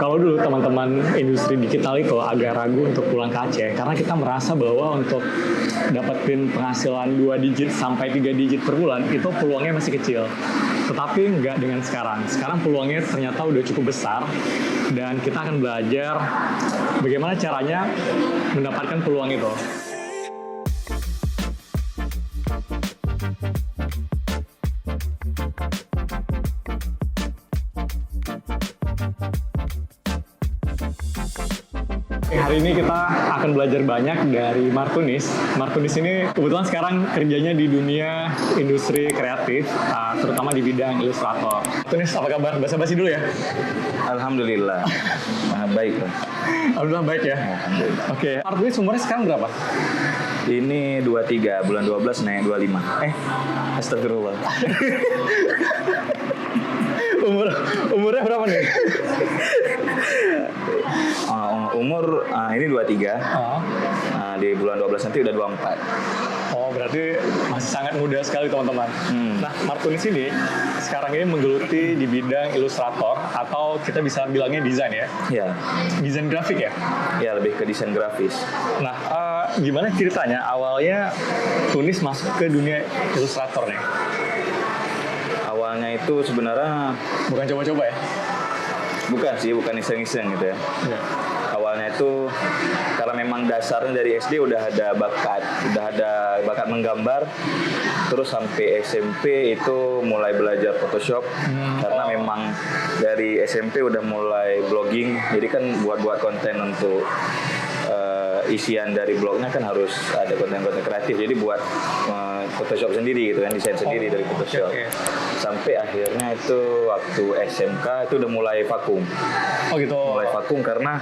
kalau dulu teman-teman industri digital itu agak ragu untuk pulang ke Aceh karena kita merasa bahwa untuk dapetin penghasilan 2 digit sampai 3 digit per bulan itu peluangnya masih kecil. Tetapi nggak dengan sekarang. Sekarang peluangnya ternyata udah cukup besar dan kita akan belajar bagaimana caranya mendapatkan peluang itu. Hari ini kita akan belajar banyak dari Martunis. Martunis ini kebetulan sekarang kerjanya di dunia industri kreatif, terutama di bidang ilustrator. Martunis, apa kabar? Basa-basi dulu ya. Alhamdulillah. Baik. Alhamdulillah baik ya. Alhamdulillah. Oke, Martunis umurnya sekarang berapa? Ini 23, bulan 12 naik 25. Astagfirullah. Umurnya berapa nih? Umur ini 23. Di bulan 12 nanti udah 24. Oh, berarti masih sangat muda sekali teman-teman. Nah, Martunis ini sekarang ini menggeluti di bidang ilustrator atau kita bisa bilangnya desain ya? Ya. Desain grafik ya? Ya, lebih ke desain grafis. Nah, gimana ceritanya awalnya Tunis masuk ke dunia ilustrator nih? Awalnya itu sebenarnya Bukan coba-coba ya? bukan iseng-iseng gitu ya. Iya. Awalnya itu karena memang dasarnya dari SD udah ada bakat menggambar. Terus sampai SMP itu mulai belajar Photoshop karena memang dari SMP udah mulai blogging. Jadi kan buat konten untuk isian dari blognya kan harus ada konten-konten kreatif. Jadi buat Photoshop sendiri gitu kan, desain sendiri dari Photoshop. Okay. Sampai akhirnya itu waktu SMK itu udah mulai vakum. Oh gitu. Mulai vakum karena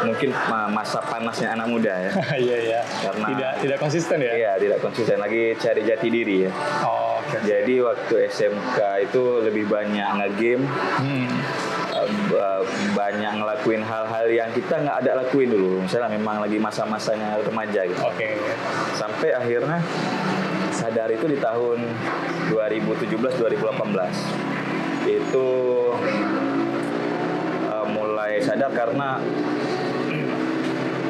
mungkin masa panasnya anak muda ya. Iya iya. Karena tidak konsisten ya? Iya, tidak konsisten, lagi cari jati diri ya. Oh, oke. Jadi waktu SMK itu lebih banyak nge-game. Banyak ngelakuin hal-hal yang kita nggak ada lakuin dulu. Misalnya memang lagi masa-masanya remaja gitu. Oke. Sampai akhirnya sadar itu di tahun 2017-2018. Itu mulai sadar karena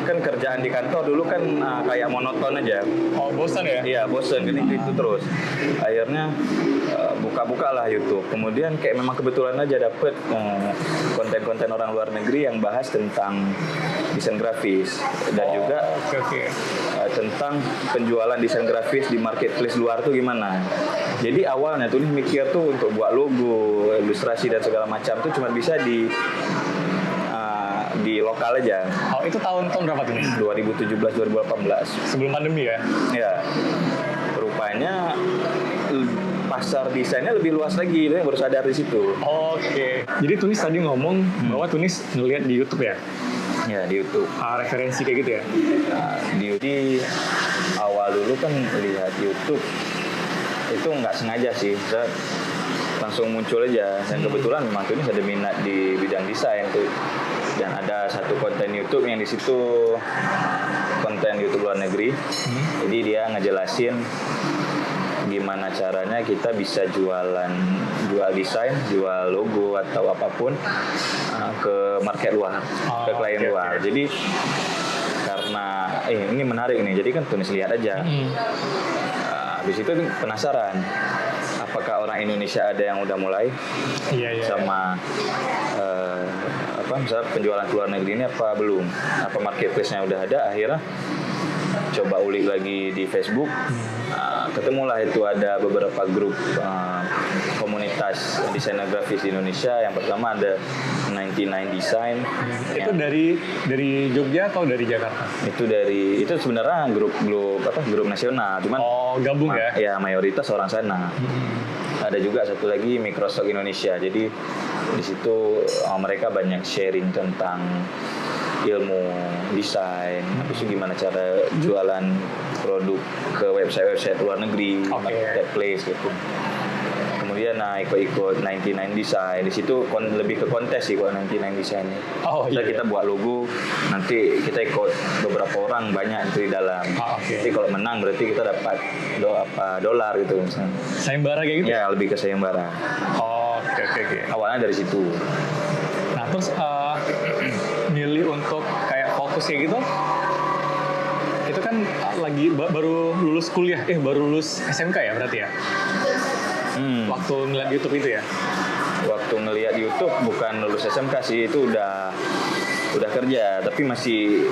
kan kerjaan di kantor dulu kan kayak monoton aja. Oh, bosan ya? Iya, bosen gitu terus. Akhirnya buka-buka lah YouTube. Kemudian kayak memang kebetulan aja dapet konten-konten orang luar negeri yang bahas tentang desain grafis dan juga tentang penjualan desain grafis di marketplace luar tuh gimana. Jadi awalnya tuh mikir tuh untuk buat logo, ilustrasi dan segala macam tuh cuma bisa di lokal aja. Oh, itu tahun berapa tuh nih? 2017-2018. Sebelum pandemi ya? Ya. Rupanya pasar desainnya lebih luas lagi, itu yang baru sadar di situ. Oke. Jadi Tunis tadi ngomong bahwa Tunis ngelihat di YouTube ya? Ya, di YouTube. Referensi kayak gitu ya? Di awal dulu kan lihat YouTube itu nggak sengaja sih, langsung muncul aja. Dan kebetulan memang Tunis ada minat di bidang desain tuh. Dan ada satu konten YouTube yang di situ konten YouTube luar negeri. Jadi dia ngejelasin gimana caranya kita bisa jual desain, jual logo atau apapun ke market luar, ke klien luar. Jadi karena ini menarik nih. Jadi kan Tunis lihat aja. Habis itu penasaran. Apakah orang Indonesia ada yang udah mulai sama misalnya penjualan ke luar negeri ini apa belum? Apa marketplace-nya udah ada? Akhirnya coba ulik lagi di Facebook. Ketemulah itu ada beberapa grup komunitas desainer grafis di Indonesia. Yang pertama ada 99 Design. Itu dari Jogja atau dari Jakarta? Itu sebenarnya grup nasional. Cuman gabung ya? Ya mayoritas orang sana. Ada juga satu lagi Microsoft Indonesia. Jadi di situ mereka banyak sharing tentang ilmu desain, habis itu gimana cara jualan produk ke website luar negeri, marketplace gitu. Kemudian ikut 99 Design. Di situ lebih ke kontes sih kalau 99 Design. Kita buat logo, nanti kita ikut beberapa orang banyak itu di dalam. Jadi kalau menang berarti kita dapat dolar gitu misalnya. Sayembara kayak gitu? Ya, lebih ke sayembara. Oke. Awalnya dari situ. Nah, terus untuk kayak fokusnya gitu, itu kan lagi baru lulus kuliah, baru lulus SMK ya berarti ya? Waktu ngeliat YouTube itu ya? Waktu ngelihat YouTube bukan lulus SMK sih, itu udah kerja, tapi masih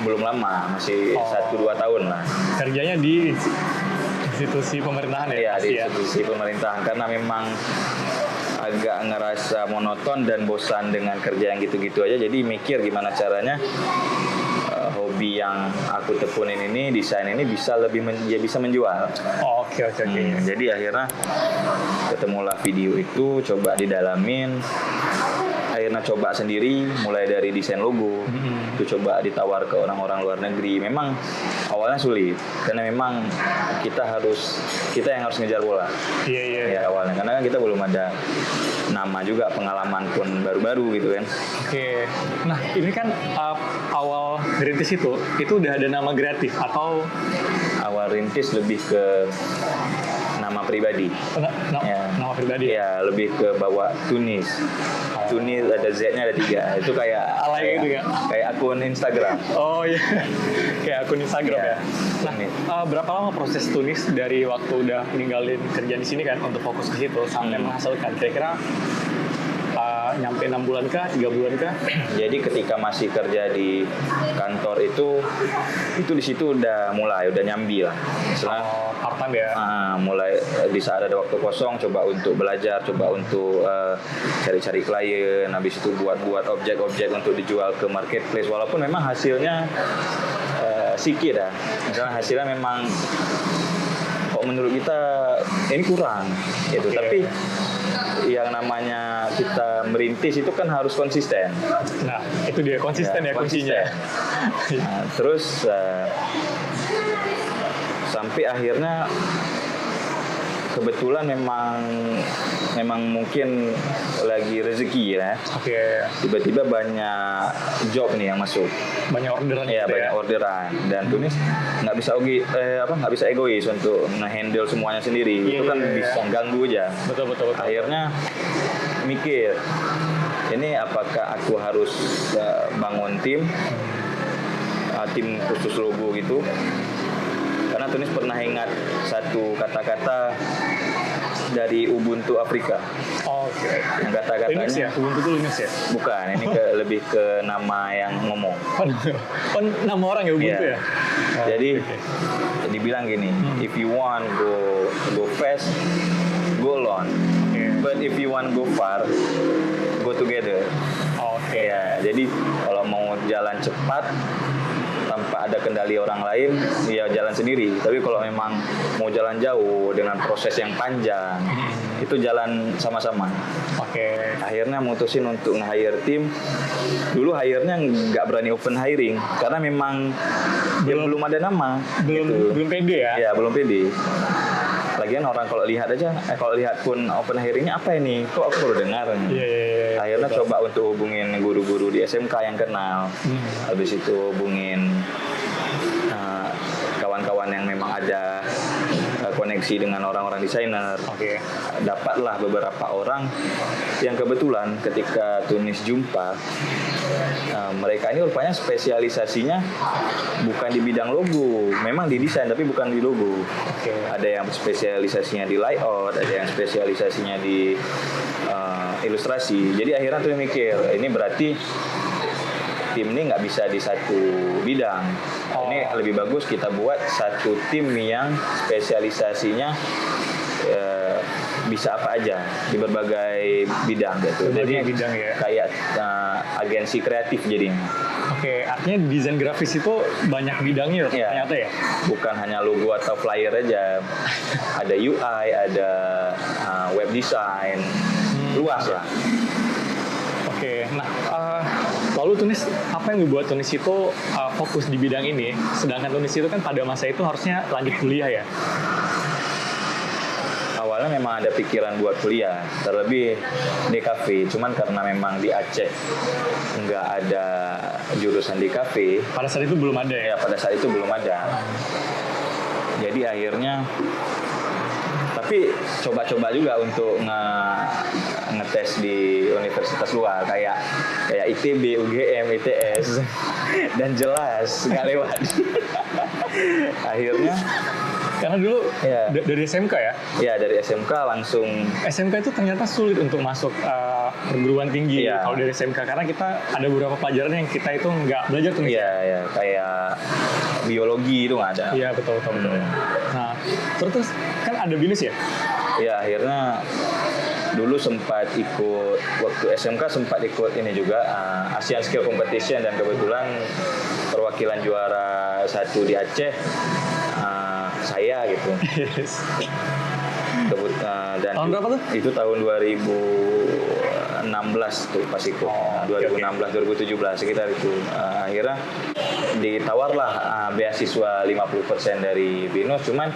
belum lama, masih 1-2 tahun lah. Kerjanya di institusi pemerintahan ya? Iya, di institusi pemerintahan, karena memang agak ngerasa monoton dan bosan dengan kerja yang gitu-gitu aja, jadi mikir gimana caranya hobi yang aku tekunin ini, desain ini bisa lebih bisa menjual. Oke. Jadi akhirnya ketemulah video itu, coba didalamin, akhirnya coba sendiri, mulai dari desain logo, itu coba ditawar ke orang-orang luar negeri. Memang awalnya sulit, karena memang kita yang harus ngejar bola. Iya. Ya awalnya, karena kan kita belum ada nama juga, pengalaman pun baru-baru gitu kan. Oke. Nah ini kan awal rintis itu udah ada nama kreatif atau? Awal rintis lebih ke nama pribadi. Nama pribadi? Ya, lebih ke bawa Tunis. Tunis ada Z-nya ada 3. Itu kayak alay gitu ya? Kayak akun Instagram. Oh iya, kayak akun Instagram ya. Nah, berapa lama proses Tunis dari waktu udah ninggalin kerjaan di sini kan untuk fokus ke situ sampai menghasilkan? Kira-kira nyampe 6 bulan kah, 3 bulan kah? Jadi ketika masih kerja di kantor itu di situ udah nyambi lah. Part time ya? Mulai di saat ada waktu kosong, coba untuk belajar, coba untuk cari-cari klien, habis itu buat objek-objek untuk dijual ke marketplace. Walaupun memang hasilnya sedikit ya. Misalnya hasilnya memang kok menurut kita ini kurang gitu. Tapi yang namanya kita merintis itu kan harus konsisten. Nah, itu dia konsisten ya kuncinya. Nah, terus sampai akhirnya kebetulan memang mungkin lagi rezeki ya. Oke. Tiba-tiba banyak job nih yang masuk. Banyak orderan. Ya, banyak orderan. Dan Tunis nggak bisa egois untuk nge-handle semuanya sendiri. Itu kan bisa ganggu aja. Betul. Akhirnya mikir, ini apakah aku harus bangun tim khusus logo gitu. Karena Tunis pernah ingat satu kata-kata dari Ubuntu Afrika. Oke. Yang kata-katanya Linux ya? Ubuntu itu Linux ya? Bukan, ini lebih ke nama yang ngomong. Nama orang ya Ubuntu ya? Jadi dibilang gini, if you want go fast, go alone. But if you want go far, go together. Oke. Ya, jadi kalau mau jalan cepat tanpa ada kendali orang lain, ya jalan sendiri. Tapi kalau memang mau jalan jauh dengan proses yang panjang, itu jalan sama-sama. Oke. Akhirnya mutusin untuk nge-hire tim. Dulu hire-nya nggak berani open hiring karena memang belum ada nama. Belum pede ya? Ya, belum pede. Lagian orang kalau lihat pun open hiringnya apa ini? Kok aku baru dengar? Iya. Akhirnya coba untuk hubungin guru-guru di SMK yang kenal. Habis itu hubungin kawan-kawan yang memang ada koneksi dengan orang-orang desainer. Oke. Dapatlah beberapa orang yang kebetulan ketika Tunis jumpa, mereka ini rupanya spesialisasinya bukan di bidang logo, memang di desain tapi bukan di logo. Oke. Ada yang spesialisasinya di layout, ada yang spesialisasinya di ilustrasi. Jadi akhirnya tuh mikir, ini berarti tim ini nggak bisa di satu bidang. Ini lebih bagus kita buat satu tim yang spesialisasinya bisa apa aja di berbagai bidang gitu. Jadi bidang ya. Kayak agensi kreatif jadinya. Oke, artinya desain grafis itu banyak bidangnya ternyata ya? Bukan hanya logo atau flyer aja. Ada UI, ada web design, luas lah. Oke, nah lalu Tunis, apa yang membuat Tunis itu fokus di bidang ini? Sedangkan Tunis itu kan pada masa itu harusnya lanjut kuliah ya? Awalnya memang ada pikiran buat kuliah, terlebih di kafe. Cuman karena memang di Aceh nggak ada jurusan di kafe. Pada saat itu belum ada ya? Ya, pada saat itu belum ada. Jadi akhirnya, tapi coba-coba juga untuk ngetes di universitas luar kayak ITB, UGM, ITS dan jelas nggak lewat. Akhirnya Karena dulu ya, dari SMK ya? ya dari SMK langsung. SMK itu ternyata sulit untuk masuk perguruan tinggi kalau dari SMK, karena kita ada beberapa pelajaran yang kita itu nggak belajar tuh. Iya, kayak biologi itu nggak ada. Iya, betul. Nah, terus kan ada BINUS ya? Ya, akhirnya dulu sempat ikut, waktu SMK sempat ikut ini juga, Asian Skill Competition, dan kebetulan perwakilan juara 1 di Aceh saya gitu. Dan tahun berapa tuh? Itu tahun 2016 tuh pas ikut. 2016-2017 sekitar itu. Akhirnya ditawarlah beasiswa 50% dari BINUS, cuman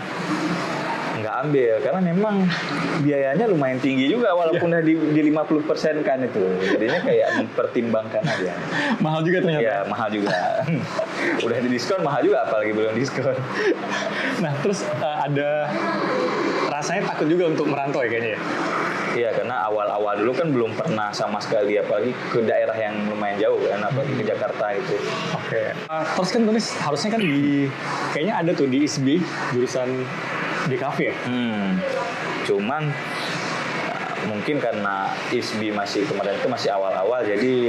nggak ambil karena memang biayanya lumayan tinggi juga walaupun udah di 50% kan itu. Jadinya kayak mempertimbangkan aja. Mahal juga ternyata. Ya, mahal juga. Udah di diskon mahal juga, apalagi belum diskon. Nah, terus ada rasanya takut juga untuk merantau ya kayaknya ya? Iya, karena awal-awal dulu kan belum pernah sama sekali, apalagi ke daerah yang lumayan jauh kan, apalagi ke Jakarta itu. Oke. Terus kan tulis harusnya kan kayaknya ada tuh di ISB jurusan DKV ya? Cuman mungkin karena ISB kemarin itu masih awal-awal, jadi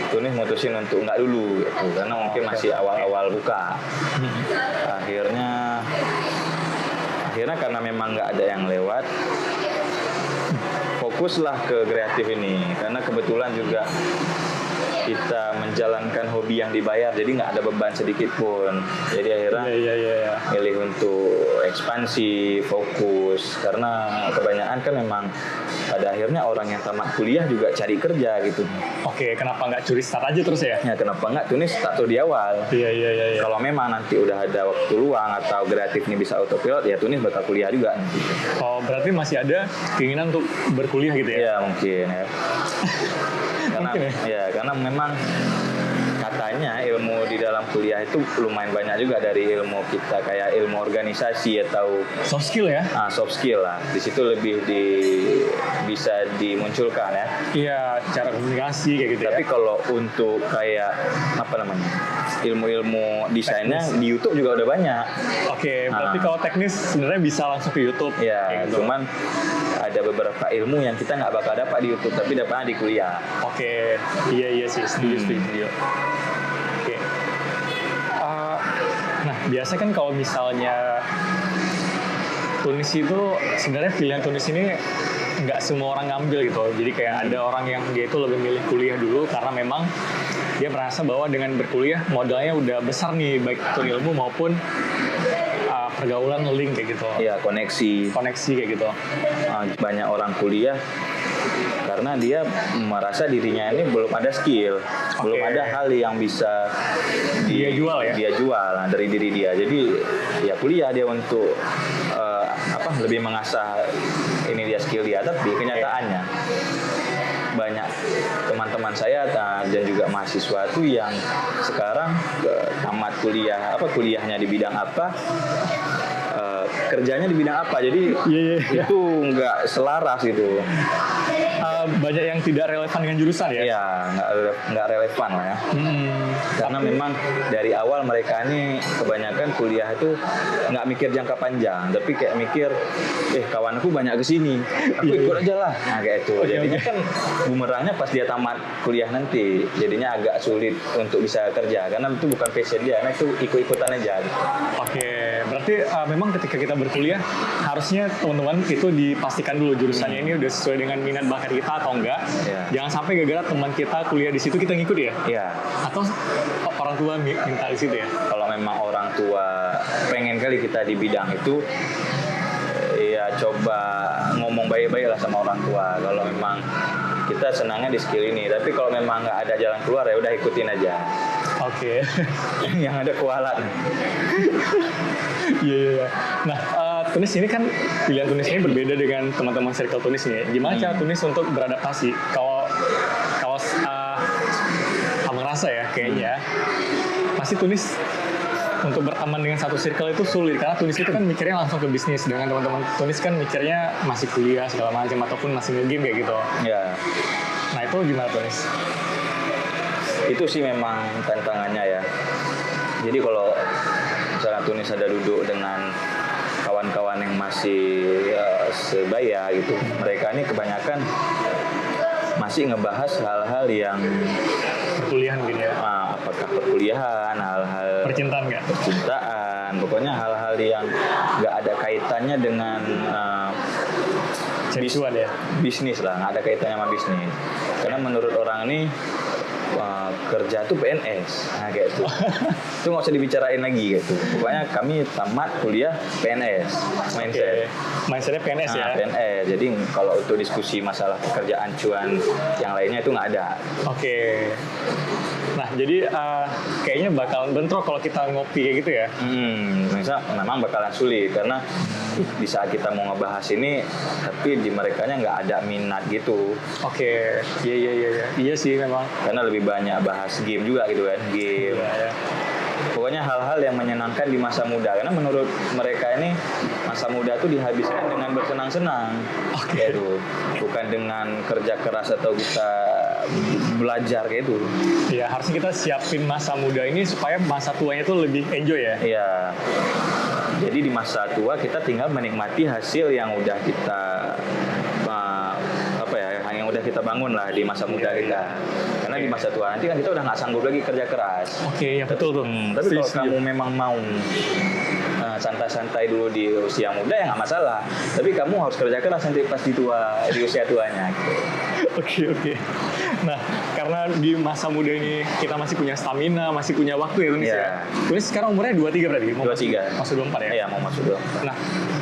Tunis mutusin untuk nggak dulu gitu, karena mungkin masih awal-awal buka. Akhirnya karena memang nggak ada yang lewat, fokuslah ke kreatif ini, karena kebetulan juga kita menjalankan hobi yang dibayar, jadi nggak ada beban sedikit pun. Jadi akhirnya milih untuk ekspansi, fokus, karena kebanyakan kan memang pada akhirnya orang yang tamat kuliah juga cari kerja gitu. Oke, kenapa nggak curi start aja terus ya? Ya, kenapa nggak Tunis start di awal? Iya. Kalau memang nanti udah ada waktu luang atau kreatif ini bisa autopilot, ya Tunis bakal kuliah juga nanti. Oh, berarti masih ada keinginan untuk berkuliah gitu ya? Ya, mungkin ya. Karena mungkin karena memang katanya ilmu di dalam kuliah itu lumayan banyak juga dari ilmu kita, kayak ilmu organisasi atau soft skill ya? Soft skill lah. Di situ lebih bisa dimunculkan ya. Iya, cara komunikasi kayak gitu. Tapi kalau untuk kayak ilmu-ilmu desainnya di YouTube juga udah banyak. Oke, berarti kalau teknis sebenarnya bisa langsung ke YouTube. Ya, gitu. Cuman ada beberapa ilmu yang kita nggak bakal dapat di YouTube, tapi dapatnya di kuliah. Oke, iya sih, setuju. Oke. Nah, biasa kan kalau misalnya Tunis itu sebenarnya pilihan Tunis ini nggak semua orang ngambil gitu. Jadi kayak ada orang yang dia itu lebih milih kuliah dulu karena memang dia merasa bahwa dengan berkuliah modalnya udah besar nih, baik itu ilmu maupun pergaulan, link kayak gitu. Iya, koneksi kayak gitu. Banyak orang kuliah karena dia merasa dirinya ini belum ada skill, belum ada hal yang bisa dia jual dari diri dia. Jadi ya kuliah dia untuk lebih mengasah ini dia skill dia, tapi kenyataannya banyak teman-teman saya dan juga mahasiswa itu yang sekarang tamat kuliahnya di bidang apa, kerjanya di bidang apa, jadi itu nggak selaras gitu. Banyak yang tidak relevan dengan jurusan ya? Iya, nggak relevan lah ya. Karena memang dari awal mereka ini kebanyakan kuliah itu nggak mikir jangka panjang, tapi kayak mikir, kawanku banyak kesini, aku ikut aja lah. Nah kayak itu. Jadinya kan bumerangnya pas dia tamat kuliah nanti, jadinya agak sulit untuk bisa kerja, karena itu bukan passion dia, karena itu ikut-ikutan aja. Gitu. Oke, berarti memang ketika kita berkuliah harusnya teman-teman itu dipastikan dulu jurusannya ini udah sesuai dengan minat bakat kita atau enggak. Jangan sampai gara-gara teman kita kuliah di situ kita ngikut ya. Iya. Atau orang tua minta di situ ya. Kalau memang orang tua pengen kali kita di bidang itu, ya coba ngomong baik-baik lah sama orang tua. Kalau memang kita senangnya di skill ini, tapi kalau memang nggak ada jalan keluar ya udah ikutin aja. Oke. Yang ada kualat. Iya. Nah, Tunis ini kan pilihan Tunis ini berbeda dengan teman-teman circle Tunis nih. Gimana cara Tunis untuk beradaptasi? Kalau abang rasa ya kayaknya pasti Tunis untuk berteman dengan satu circle itu sulit karena Tunis itu kan mikirnya langsung ke bisnis, dengan teman-teman Tunis kan mikirnya masih kuliah segala macam ataupun masih nge-game kayak gitu. Ya, Nah itu gimana Tunis? itu sih memang tantangannya ya. Jadi kalau misalnya Tunis ada duduk dengan kawan-kawan yang masih sebaya gitu, mereka ini kebanyakan masih ngebahas hal-hal yang Perkuliahan mungkin ya? apakah perkuliahan, hal-hal Percintaan nggak? percintaan, pokoknya hal-hal yang nggak ada kaitannya dengan Seksual ya? bisnis lah, nggak ada kaitannya sama bisnis. Karena menurut orang ini kerja tuh PNS, nah kayak itu. Itu nggak usah dibicarain lagi gitu. Pokoknya kami tamat kuliah PNS, mindset. Mindsetnya PNS ya? PNS. Jadi kalau untuk diskusi masalah pekerjaan cuan yang lainnya itu nggak ada. Oke. Nah jadi kayaknya bakalan bentrok kalau kita ngopi kayak gitu ya? Misal memang bakalan sulit karena di saat kita mau ngebahas ini, tapi di merekanya nggak ada minat gitu. Oke. Iya sih memang. Karena lebih banyak bahas game juga gitu kan, game. Ya. Pokoknya hal-hal yang menyenangkan di masa muda. Karena menurut mereka ini masa muda itu dihabiskan dengan bersenang-senang. Oke. Gitu. Bukan dengan kerja keras atau kita belajar kayak itu. Ya harusnya kita siapin masa muda ini supaya masa tuanya itu lebih enjoy ya. Iya. Jadi di masa tua kita tinggal menikmati hasil yang udah kita yang udah kita bangun lah di masa muda kita. Karena di masa tua nanti kan kita udah nggak sanggup lagi kerja keras. Oke, ya betul tuh. Tapi kalau kamu memang mau santai-santai dulu di usia muda ya nggak masalah. Tapi kamu harus kerja keras nanti pas di usia tuanya. Gitu. Oke. Nah, karena di masa muda ini kita masih punya stamina, masih punya waktu ya Tunis ya. Tunis sekarang umurnya 23 berarti? 23. Masuk 24 ya? Iya, mau masuk 24. Nah,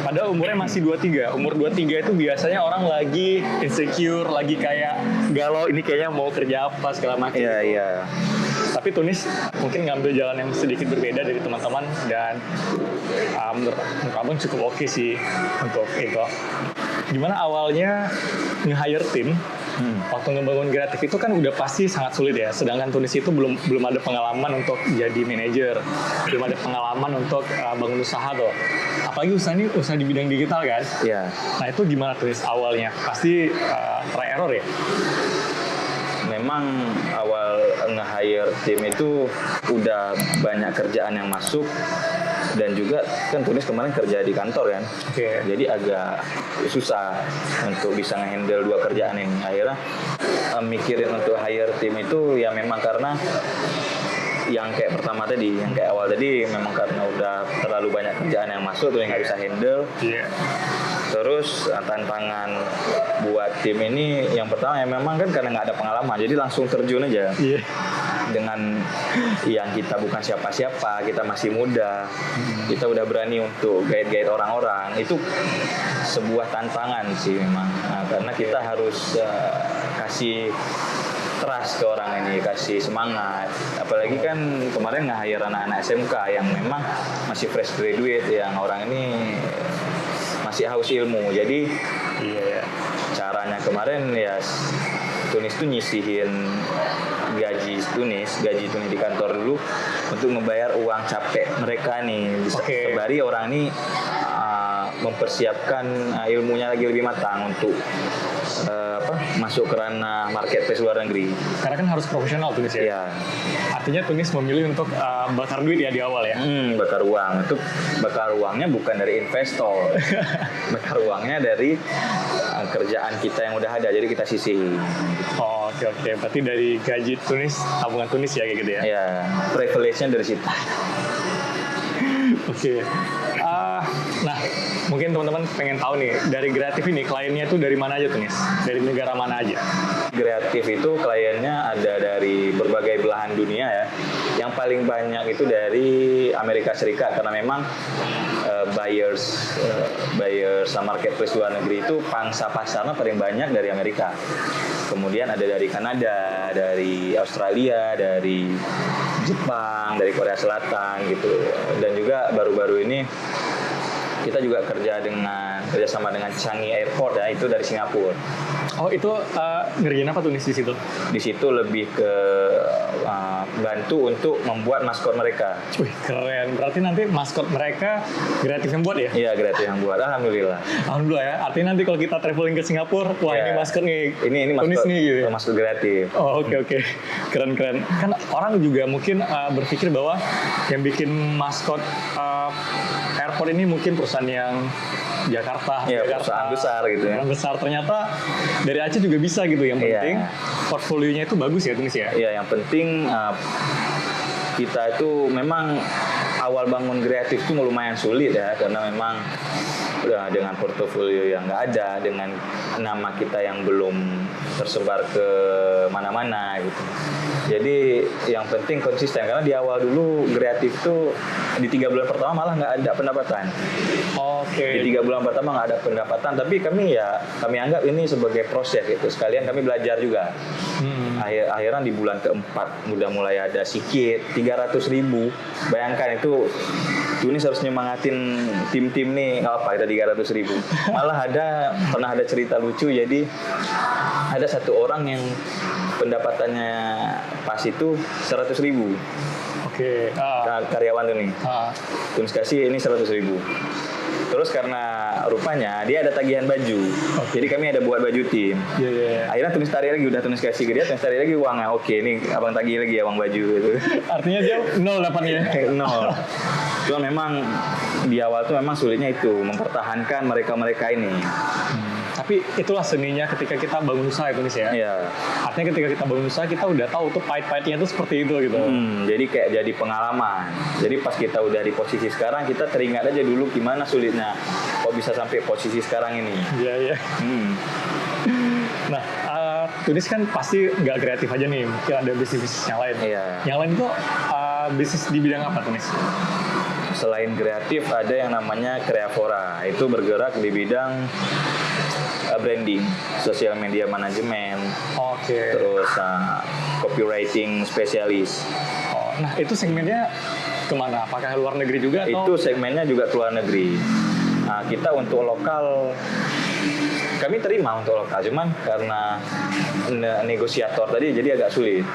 padahal umurnya masih 23. Umur 23 itu biasanya orang lagi insecure, lagi kayak galau, ini kayaknya mau kerja apa segala macam. Iya. Tapi Tunis mungkin ngambil jalan yang sedikit berbeda dari teman-teman dan menurut abang cukup oke sih untuk itu. Gimana awalnya nge-hire tim? Waktu ngebangun kreatif itu kan udah pasti sangat sulit ya. Sedangkan Tunis itu belum ada pengalaman untuk jadi manajer, belum ada pengalaman untuk bangun usaha tuh. Apalagi usaha ini usaha di bidang digital kan. Iya. Nah itu gimana Tunis awalnya? Pasti try error ya. Memang awal nge-hire tim itu udah banyak kerjaan yang masuk. Dan juga kan Tunis kemarin kerja di kantor kan. Oke. Jadi agak susah untuk bisa nge-handle dua kerjaan ini. Akhirnya mikirin untuk hire tim itu ya memang karena yang kayak pertama tadi, yang kayak awal tadi memang karena udah terlalu banyak kerjaan yang masuk tuh yang nggak bisa handle. Iya. Terus tantangan buat tim ini yang pertama ya memang kan karena nggak ada pengalaman, jadi langsung terjun aja. Iya. Dengan yang kita bukan siapa-siapa, kita masih muda, kita udah berani untuk guide-guide orang-orang, itu sebuah tantangan sih memang. Nah, karena kita harus kasih trust ke orang ini, kasih semangat. Apalagi kan kemarin nge-hire anak-anak SMK yang memang masih fresh graduate, yang orang ini masih haus ilmu. Jadi caranya kemarin ya Tunis tuh nyisihin gaji Tunis di kantor dulu untuk membayar uang capek mereka nih. Sembari orang ini mempersiapkan ilmunya lagi lebih matang untuk masuk ke ranah marketplace luar negeri. Karena kan harus profesional Tunis ya. Iya. Artinya Tunis memilih untuk bakar duit ya di awal ya. Bakar uang. Itu bakar uangnya bukan dari investor. Bakar uangnya dari kerjaan kita yang udah ada. Jadi kita sisihin. Oh, oke. Berarti dari gaji Tunis, tabungan Tunis ya kayak gitu ya. Iya. Privilege-nya dari situ. Oke. Nah, mungkin teman-teman pengen tahu nih, dari kreatif ini kliennya tuh dari mana aja tuh nih? Dari negara mana aja? Kreatif itu kliennya ada dari berbagai belahan dunia ya. Yang paling banyak itu dari Amerika Serikat karena memang buyers marketplace luar negeri itu pangsa pasarnya paling banyak dari Amerika. Kemudian ada dari Kanada, dari Australia, dari Jepang, dari Korea Selatan gitu. Dan juga baru-baru ini kita juga kerjasama dengan Changi Airport ya, itu dari Singapura. Oh itu ngerjain apa tuh nih di situ? Di situ lebih ke bantu untuk membuat maskot mereka. Wih keren, berarti nanti maskot mereka kreatif yang buat ya? Iya, kreatif yang buat. Alhamdulillah. Alhamdulillah ya, artinya nanti kalau kita traveling ke Singapura, wah Ya. ini maskot nih, Ini Tunis maskot, nih gitu ya? maskot kreatif. Oh oke, keren. Kan orang juga mungkin berpikir bahwa yang bikin maskot airport ini mungkin perusahaan yang Jakarta, Iya, perusahaan besar gitu ya. Perusahaan besar, ternyata dari Aceh juga bisa gitu. Yang Iya. penting portfolionya itu bagus ya Tunis ya? Iya, yang penting kita itu memang awal bangun kreatif itu lumayan sulit ya, karena memang dengan portofolio yang nggak ada, dengan nama kita yang belum tersebar ke mana-mana gitu. Jadi yang penting konsisten, karena di awal dulu kreatif tuh di 3 bulan pertama malah nggak ada pendapatan. Oke. Di 3 bulan pertama nggak ada pendapatan, tapi kami anggap ini sebagai proses gitu. Sekalian kami belajar juga. Akhirnya di bulan keempat udah mulai ada sikit 300.000. Bayangkan itu Tunis harus nyemangatin tim-tim nih, nggak apa kita 300.000. Malah pernah ada cerita lucu, jadi ada satu orang yang pendapatannya pas itu 100.000. Oke. Karyawan tuh nih. Tunis kasih ini 100.000. Terus karena rupanya dia ada tagihan baju, jadi kami ada buat baju tim. Iya. Akhirnya Tunis tarik lagi, udah Tunis kasih ke dia, Tunis tarik lagi uangnya. Oke, ini abang tagih lagi ya uang baju gitu. Artinya dia 0 dapatnya. 0. Cuma memang di awal tuh memang sulitnya itu mempertahankan mereka ini. Tapi itulah seninya ketika kita bangun usaha ya Tunis ya. Iya. Artinya ketika kita bangun usaha kita udah tahu tuh pahit-pahitnya itu seperti itu gitu. Jadi kayak jadi pengalaman. Jadi pas kita udah di posisi sekarang, kita teringat aja dulu gimana sulitnya kok bisa sampai posisi sekarang ini. Iya. Nah, Tunis kan pasti nggak kreatif aja nih, mungkin ada bisnis yang lain. Iya. Yang lain itu bisnis di bidang apa Tunis? Selain kreatif ada yang namanya Kreavora, itu bergerak di bidang branding, social media manajemen, Oke. terus copywriting spesialis. Oh, nah itu segmennya kemana? Apakah luar negeri juga atau? Itu segmennya juga ke luar negeri. Nah, kita untuk lokal, kami terima untuk lokal, cuman karena negosiator tadi jadi agak sulit.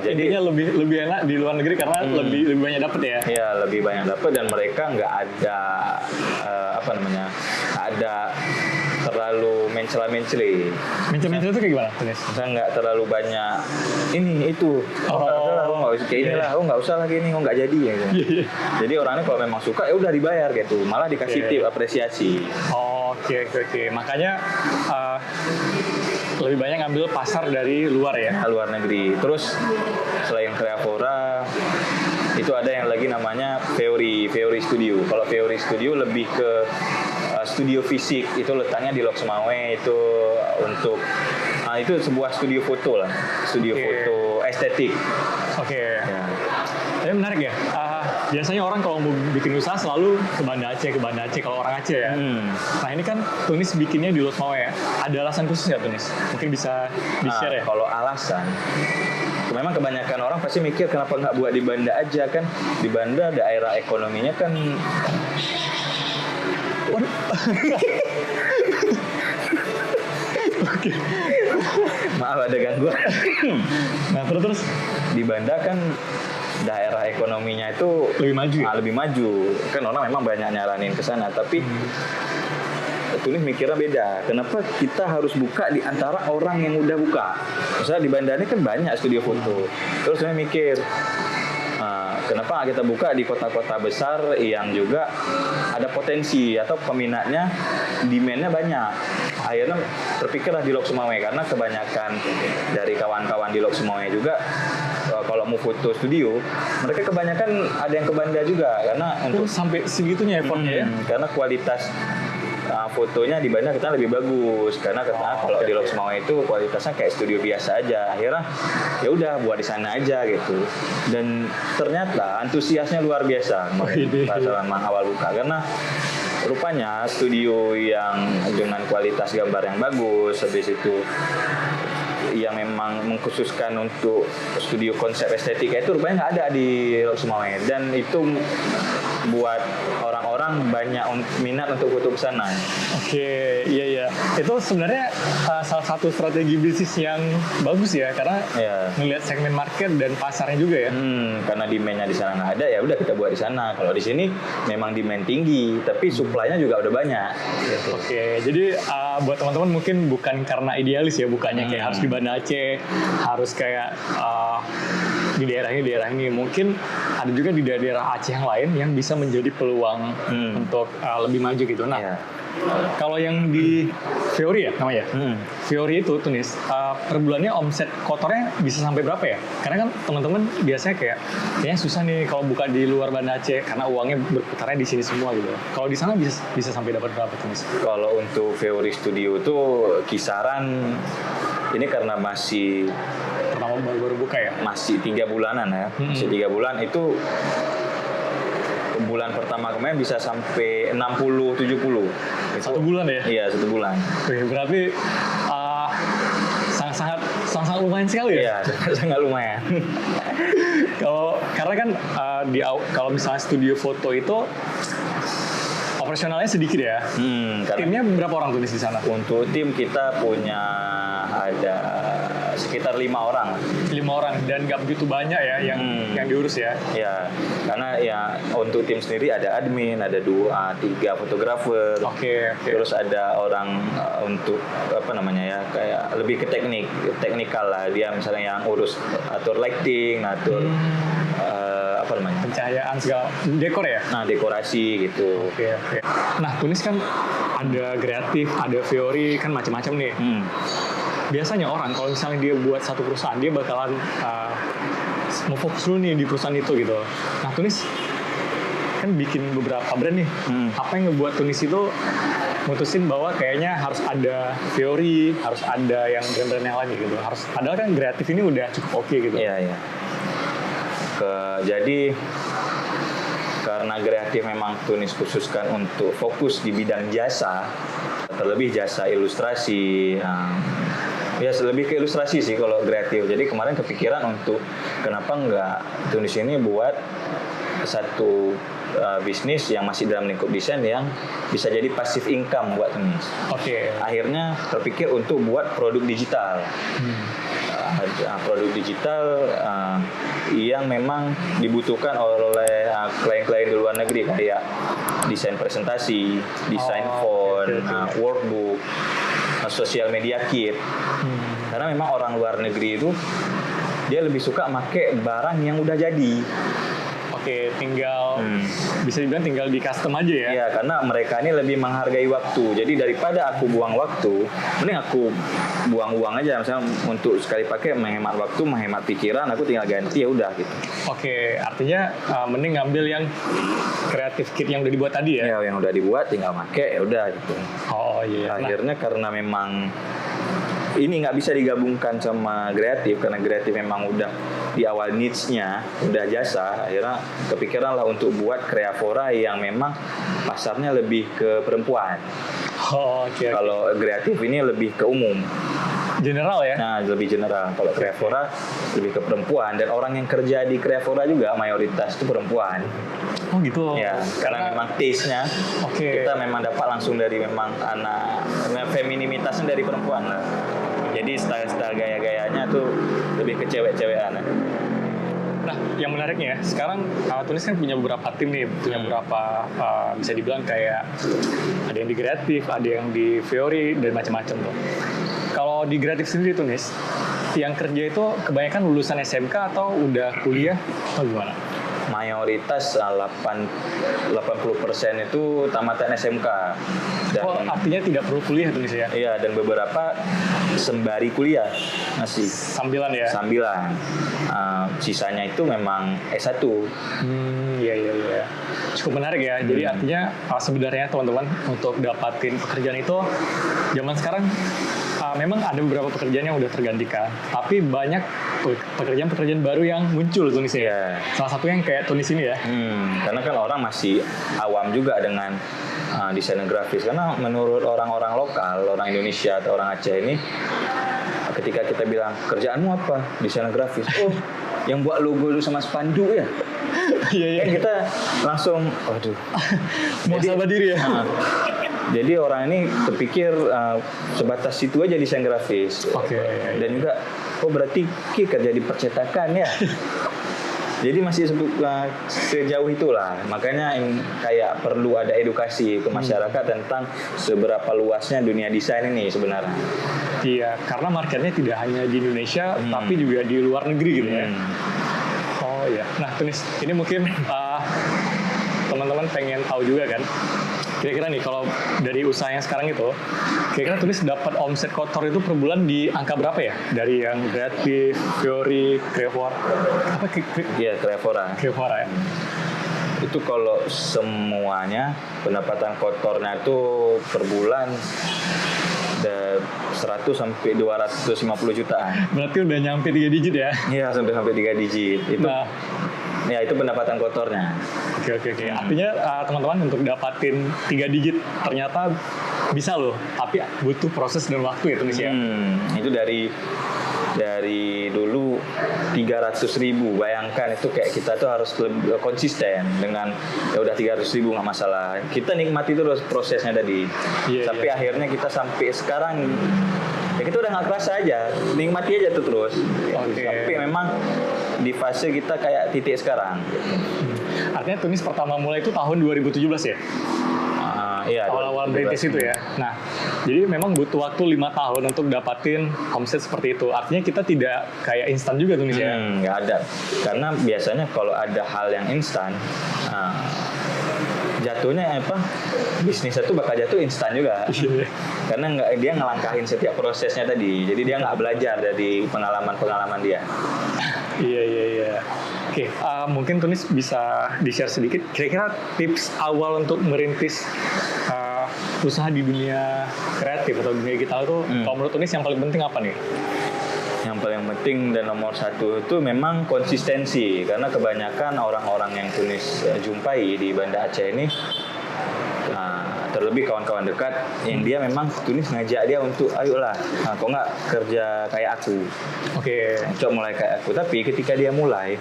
Jadi intinya lebih enak di luar negeri karena lebih banyak dapat ya. Iya, lebih banyak dapat, dan mereka nggak ada nggak ada terlalu mencela-menceli. Mencela-mencela itu kayak gimana Tunis? Saya nggak terlalu banyak ini itu. Nggak usah lah, nggak usah kayak inilah. Nggak usah lagi ini, nggak jadi ya. Gitu. Jadi orangnya kalau memang suka ya udah dibayar gitu. Malah dikasih tip apresiasi. Oke. Makanya lebih banyak ngambil pasar dari luar ya. Luar negeri. Terus selain Kreavora itu ada yang lagi namanya Veori Studio. Kalau Veori Studio lebih ke studio fisik, itu letaknya di Lok Sumawe, itu untuk itu sebuah studio foto lah, foto estetik. Oke. Ya. Tapi menarik ya. Biasanya orang kalau mau bikin usaha selalu ke Banda Aceh kalau orang Aceh ya. Nah ini kan Tunis bikinnya di Lok Sumawe ya. Ada alasan khusus ya Tunis? Mungkin bisa di-share ya. Kalau alasan, memang kebanyakan orang pasti mikir kenapa nggak buat di Banda aja, kan di Banda daerah ekonominya kan. Oke. Maaf ada gangguan. Nah terus Di Banda kan daerah ekonominya itu lebih maju ya? Lebih maju. Kan orang memang banyak nyaranin ke sana, tapi Tunis mikirnya beda. Kenapa kita harus buka di antara orang yang udah buka? Misalnya di Banda ini kan banyak studio foto. Terus saya mikir, kenapa kita buka di kota-kota besar yang juga ada potensi atau peminatnya, demand-nya banyak. Akhirnya terpikirlah di Lok Sumawe, karena kebanyakan dari kawan-kawan di Lok Sumawe juga kalau mau foto studio, mereka kebanyakan ada yang ke Banda juga, karena untuk sampai segitunya effortnya ya. Karena kualitas fotonya di Banda kita lebih bagus, karena kalau di Lok Sumawe itu kualitasnya kayak studio biasa aja. Akhirnya ya udah buat di sana aja gitu, dan ternyata antusiasnya luar biasa masalah awal buka, karena rupanya studio yang dengan kualitas gambar yang bagus, habis itu yang memang mengkhususkan untuk studio konsep estetika itu rupanya nggak ada di Lok Sumawe, dan itu buat orang-orang orang banyak minat untuk foto ke sana. Oke, iya. Itu sebenarnya salah satu strategi bisnis yang bagus ya, karena Ya. ngelihat segmen market dan pasarnya juga ya. Karena demand-nya di sana nggak ada, ya udah kita buat di sana. Kalau di sini memang demand tinggi, tapi supply-nya juga udah banyak. Gitu. Oke, jadi buat teman-teman mungkin bukan karena idealis ya, bukannya kayak harus di Banda Aceh, harus kayak di daerah ini. Mungkin ada juga di daerah Aceh yang lain yang bisa menjadi peluang untuk lebih maju gitu. Nah, Ya. kalau yang di Fiori ya namanya? Fiori itu Tunis, per bulannya omset kotornya bisa sampai berapa ya? Karena kan teman-teman biasanya kayaknya susah nih kalau buka di luar Banda Aceh karena uangnya berputarnya di sini semua gitu. Kalau di sana bisa sampai dapat berapa Tunis? Kalau untuk Fiori Studio itu kisaran ini karena masih Pertama baru buka ya? masih 3 bulanan ya, masih 3 bulan itu bulan pertama kemarin bisa sampai 60-70. Satu bulan ya? Iya, 1 bulan. Wih, berarti sangat lumayan sekali ya? Iya, sangat lumayan. Karena kan kalau misalnya studio foto itu operasionalnya sedikit ya. Karena Timnya berapa orang Tunis di sana? untuk tim kita punya ada sekitar 5 orang. 5 orang dan nggak begitu banyak ya yang diurus ya. Ya, karena ya untuk tim sendiri ada admin, ada 2-3 fotografer. Oke. Terus ada orang untuk apa namanya ya, kayak lebih ke teknikal lah. Dia misalnya yang urus atur lighting, atur apa namanya? Pencahayaan segala dekor ya. Nah, dekorasi gitu. Oke. Nah, Tunis kan ada kreatif, ada Fiori, kan macam-macam nih. Biasanya orang kalau misalnya dia buat satu perusahaan, dia bakalan mau fokus dulu nih di perusahaan itu gitu. Nah, Tunis kan bikin beberapa brand nih. Apa yang ngebuat Tunis itu mutusin bahwa kayaknya harus ada Fiori, harus ada yang brand-brand yang lain gitu. Padahal kan kreatif ini udah cukup oke gitu. Iya. Jadi karena kreatif memang Tunis khususkan untuk fokus di bidang jasa, terlebih jasa ilustrasi. Ya lebih ke ilustrasi sih kalau kreatif. Jadi kemarin kepikiran untuk kenapa nggak Tunis ini buat satu bisnis yang masih dalam lingkup desain yang bisa jadi passive income buat Tunis. Oke. Akhirnya terpikir untuk buat produk digital. Produk digital yang memang dibutuhkan oleh klien-klien di luar negeri, kayak desain presentasi, desain font, workbook, social media kit. Karena memang orang luar negeri itu dia lebih suka pakai barang yang udah jadi. Oke, tinggal bisa dibilang tinggal di custom aja ya. Iya, karena mereka ini lebih menghargai waktu. Jadi daripada aku buang waktu, mending aku buang uang aja. Misalnya untuk sekali pakai menghemat waktu, menghemat pikiran, aku tinggal ganti ya udah gitu. Oke, artinya mending ngambil yang kreatif kit yang udah dibuat tadi ya. Ya, yang udah dibuat tinggal pakai ya udah gitu. Oh iya. Akhirnya karena memang ini nggak bisa digabungkan sama kreatif, karena kreatif memang udah di awal niche-nya udah jasa. Akhirnya kepikiran lah untuk buat Creavora yang memang pasarnya lebih ke perempuan. Oke. Kalau kreatif ini lebih ke umum. General ya? Nah, lebih general. Kalau Creavora lebih ke perempuan, dan orang yang kerja di Creavora juga mayoritas itu perempuan. Oh gitu. Ya, karena memang taste-nya kita memang dapat langsung dari memang anak femininitasnya dari perempuan. Jadi style-style gaya-gayanya tuh lebih ke cewek-cewekan. Nah, yang menariknya ya, sekarang Tunis kan punya beberapa tim nih, punya beberapa bisa dibilang kayak ada yang di kreatif, ada yang di Fiori dan macam-macam tuh. Kalau di kreatif sendiri Tunis, yang kerja itu kebanyakan lulusan SMK atau udah kuliah atau gimana? Mayoritas 80% itu tamatan SMK. Dan, artinya tidak perlu kuliah Tunis ya? Iya, dan beberapa sembari kuliah masih. Sambilan ya? Sambilan. Sisanya itu memang S1. Iya. Cukup menarik ya. Jadi artinya sebenarnya teman-teman untuk dapatin pekerjaan itu zaman sekarang memang ada beberapa pekerjaan yang udah tergantikan, tapi banyak pekerjaan-pekerjaan baru yang muncul Tunis ya. Yeah. Salah satu yang kayak Tunis ini ya. Karena kan orang masih awam juga dengan desain grafis. Karena menurut orang-orang lokal, orang Indonesia atau orang Aceh ini, ketika kita bilang kerjaanmu apa? Desain grafis. Oh, yang buat logo itu sama spanduk ya. Iya. Kan kita langsung, waduh. Muhasabah diri ya. Jadi orang ini terpikir sebatas situ aja desain grafis. Oke. Dan juga, oh berarti Ki kerja di percetakan ya. Jadi masih sejauh itulah. Makanya kayak perlu ada edukasi ke masyarakat tentang seberapa luasnya dunia desain ini sebenarnya. Iya, karena marketnya tidak hanya di Indonesia, tapi juga di luar negeri gitu ya. Oh iya. Nah, Tunis, ini mungkin teman-teman pengen tahu juga kan. Kira-kira nih kalau dari usaha yang sekarang itu, kira-kira Tunis dapat omset kotor itu per bulan di angka berapa ya? Dari yang Creative, Fiori, Crevora, apa? Iya, Crevora. Crevora ya. Itu kalau semuanya pendapatan kotornya itu per bulan 100 sampai 250 jutaan. Berarti udah nyampe 3 digit ya? Iya, sampai 3 digit. Itu ya itu pendapatan kotornya. Oke. Artinya teman-teman untuk dapatin 3 digit ternyata bisa loh, tapi butuh proses dan waktu ya Tunis ya. Itu dari dulu 300.000, bayangkan itu kayak kita tuh harus lebih konsisten dengan ya udah 300.000 nggak masalah, kita nikmati terus prosesnya tadi. Tapi akhirnya kita sampai sekarang ya kita udah nggak kerasa aja, nikmati aja tuh terus. Tapi memang di fase kita kayak titik sekarang. Artinya Tunis pertama mulai itu tahun 2017 ya? Iya, awal-awal merintis itu ya. Nah, jadi memang butuh waktu 5 tahun untuk dapatin omset seperti itu. Artinya kita tidak kayak instan juga Tunis ya? Nggak ada. Karena biasanya kalau ada hal yang instan, jatuhnya bisnis itu bakal jatuh instan juga. Karena dia ngelangkahin setiap prosesnya tadi. Jadi dia nggak belajar dari pengalaman dia. Iya. Oke, mungkin Tunis bisa di-share sedikit kira-kira tips awal untuk merintis usaha di dunia kreatif atau dunia digital itu kalau menurut Tunis yang paling penting apa nih? Yang paling penting dan nomor satu itu memang konsistensi, karena kebanyakan orang-orang yang Tunis jumpai di Banda Aceh ini, terlebih kawan-kawan dekat yang dia memang Tunis ngajak dia untuk ayolah, kok nggak kerja kayak aku, coba mulai kayak aku. Tapi ketika dia mulai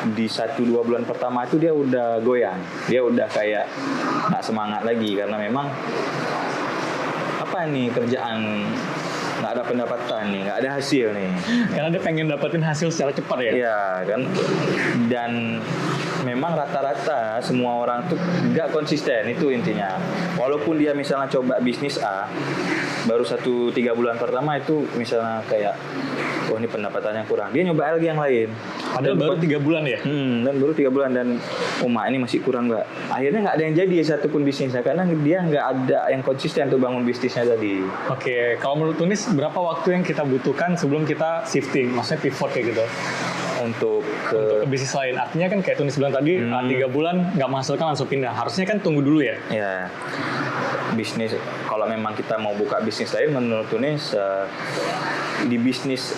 di 1-2 bulan pertama itu dia udah goyang, dia udah kayak nggak semangat lagi karena memang apa nih kerjaan nggak ada pendapatan nih, nggak ada hasil nih. Karena dia pengen dapetin hasil secara cepat ya. Iya kan, dan memang rata-rata semua orang tuh nggak konsisten, itu intinya. Walaupun dia misalnya coba bisnis A, baru 1-3 bulan pertama itu misalnya kayak, oh ini pendapatannya kurang, dia nyoba lagi yang lain. Padahal baru 3 bulan ya? Dan baru 3 bulan dan ini masih kurang nggak. Akhirnya nggak ada yang jadi satupun bisnisnya karena dia nggak ada yang konsisten untuk bangun bisnisnya tadi. Oke, kalau menurut Tunis berapa waktu yang kita butuhkan sebelum kita shifting, maksudnya pivot kayak gitu? Untuk ke bisnis lain. Artinya kan kayak Tunis bilang tadi 3 bulan nggak menghasilkan langsung pindah. Harusnya kan tunggu dulu ya? Ya, bisnis kalau memang kita mau buka bisnis lain menurut Tunis di bisnis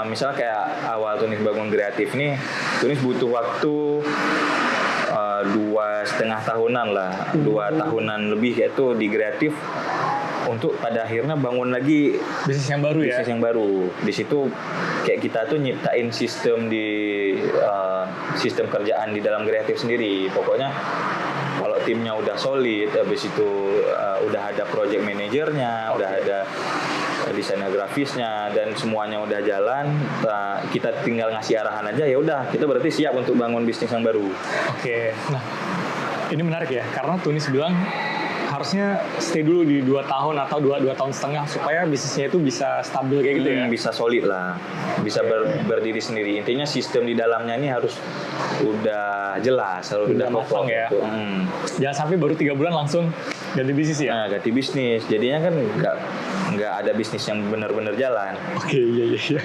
misalnya kayak awal Tunis bangun kreatif nih, Tunis butuh waktu 2,5 tahunan lah, 2 tahunan lebih yaitu di kreatif untuk pada akhirnya bangun lagi bisnis yang baru ya. Bisnis yang baru. Di situ kayak kita tuh nyiptain sistem sistem kerjaan di dalam kreatif sendiri. Pokoknya kalau timnya udah solid, habis itu udah ada project manajernya, udah ada desainer grafisnya dan semuanya udah jalan, kita tinggal ngasih arahan aja, ya udah kita berarti siap untuk bangun bisnis yang baru. Oke. Nah, ini menarik ya karena Tunis bilang harusnya stay dulu di 2 tahun atau 2 tahun setengah supaya bisnisnya itu bisa stabil kayak gitu ya. Bisa solid lah, bisa berdiri sendiri. Intinya sistem di dalamnya ini harus udah jelas, harus udah matang ya. Jangan sampai baru 3 bulan langsung ganti bisnis ya. Ganti bisnis, jadinya kan nggak ada bisnis yang benar-benar jalan. Oke, iya.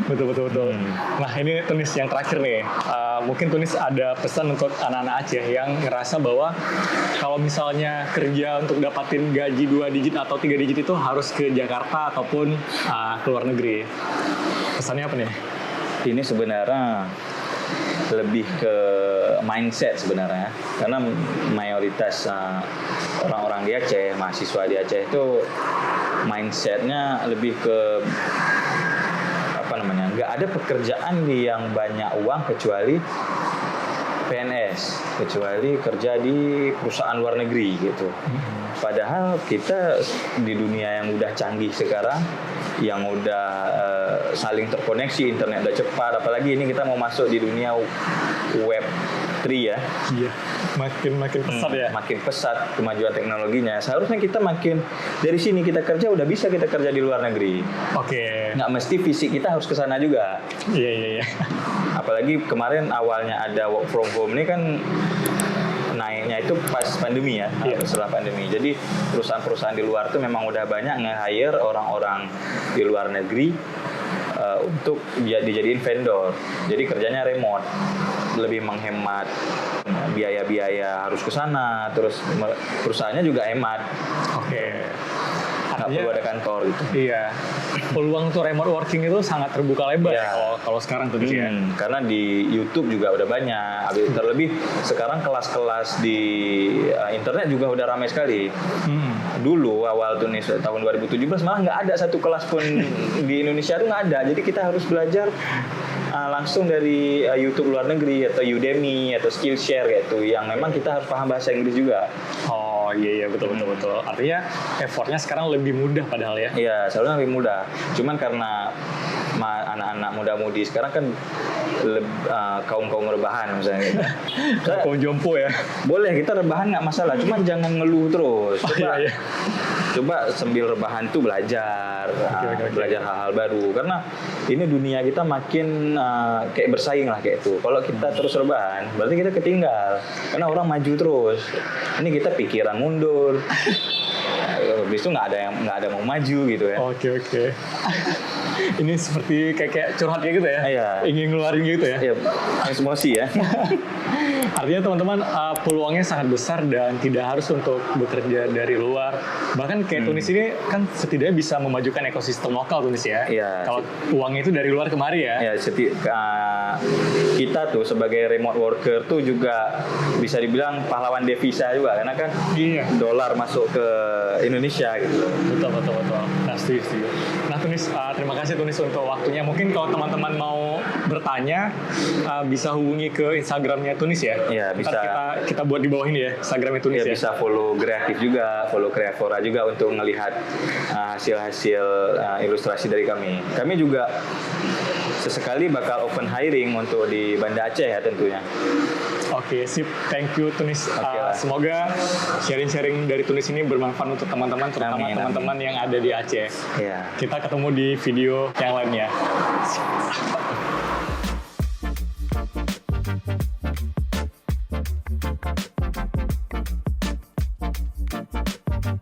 Betul. Nah, ini Tunis yang terakhir nih. Mungkin Tunis ada pesan untuk anak-anak Aceh yang ngerasa bahwa kalau misalnya kerja untuk dapatin gaji 2 digit atau 3 digit itu harus ke Jakarta ataupun ke luar negeri. Pesannya apa nih? Ini sebenarnya lebih ke mindset sebenarnya, karena mayoritas orang-orang di Aceh, mahasiswa di Aceh itu mindsetnya lebih ke nggak ada pekerjaan yang banyak uang kecuali PNS, kecuali kerja di perusahaan luar negeri gitu. Padahal kita di dunia yang udah canggih sekarang, yang udah saling terkoneksi, internet udah cepat, apalagi ini kita mau masuk di dunia web 3 ya. Iya, makin pesat ya. Makin pesat kemajuan teknologinya. Seharusnya kita makin dari sini kita kerja udah bisa kita kerja di luar negeri. Oke. Nggak mesti fisik kita harus ke sana juga. Iya. Apalagi kemarin awalnya ada work from home ini kan naiknya itu pas pandemi ya, setelah pandemi. Jadi perusahaan-perusahaan di luar tuh memang udah banyak nge-hire orang-orang di luar negeri untuk dijadiin vendor. Jadi kerjanya remote, lebih menghemat biaya-biaya harus ke sana, terus perusahaannya juga hemat. Oke. Nggak perlu ada kantor gitu. Iya. Peluang untuk remote working itu sangat terbuka lebar ya kalau sekarang tuh ya. Karena di YouTube juga udah banyak. Terlebih sekarang kelas-kelas di internet juga udah ramai sekali. Dulu awal tuh nih tahun 2017 malah nggak ada satu kelas pun di Indonesia tuh nggak ada. Jadi kita harus belajar langsung dari YouTube luar negeri atau Udemy atau Skillshare gitu, yang memang kita harus paham bahasa Inggris juga. Oh iya betul. Artinya effortnya sekarang lebih mudah padahal ya. Iya, sebenarnya lebih mudah. Cuman karena anak-anak muda-mudi sekarang kan kaum rebahan misalnya gitu. Kaum jompo ya. Boleh kita rebahan nggak masalah, cuman jangan ngeluh terus. Coba sambil rebahan tuh belajar, belajar hal-hal baru. Karena ini dunia kita makin kayak bersaing lah kayak itu. Kalau kita terus rebahan, berarti kita ketinggal. Karena orang maju terus. Ini kita pikiran mundur. Habis itu nggak ada mau maju gitu ya. Oke. Ini seperti kayak curhat kayak gitu ya. Iya. Ingin ngeluarin gitu ya. Iya, emosi ya. Artinya teman-teman peluangnya sangat besar dan tidak harus untuk bekerja dari luar. Bahkan kayak Tunis ini kan setidaknya bisa memajukan ekosistem lokal Tunis ya. Iya. Kalau uangnya itu dari luar kemari ya. Ya, kita tuh sebagai remote worker tuh juga bisa dibilang pahlawan devisa juga, karena kan dolar masuk ke Indonesia gitu. Betul. Nah, setuju. Nah Tunis, terima kasih Tunis untuk waktunya. Mungkin kalau teman-teman mau bertanya bisa hubungi ke Instagramnya Tunis ya. Iya, bisa. Ntar kita buat di bawah ini ya, Instagramnya Tunis ya. Bisa follow Kreatif juga, follow Kreavora juga untuk melihat hasil-hasil ilustrasi dari kami. Kami juga sesekali bakal open hiring untuk di Banda Aceh ya tentunya. Oke, sip. Thank you Tunis. Semoga sharing-sharing dari Tunis ini bermanfaat untuk teman-teman, terutama teman-teman yang ada di Aceh. Iya. Kita ketemu di video yang lainnya.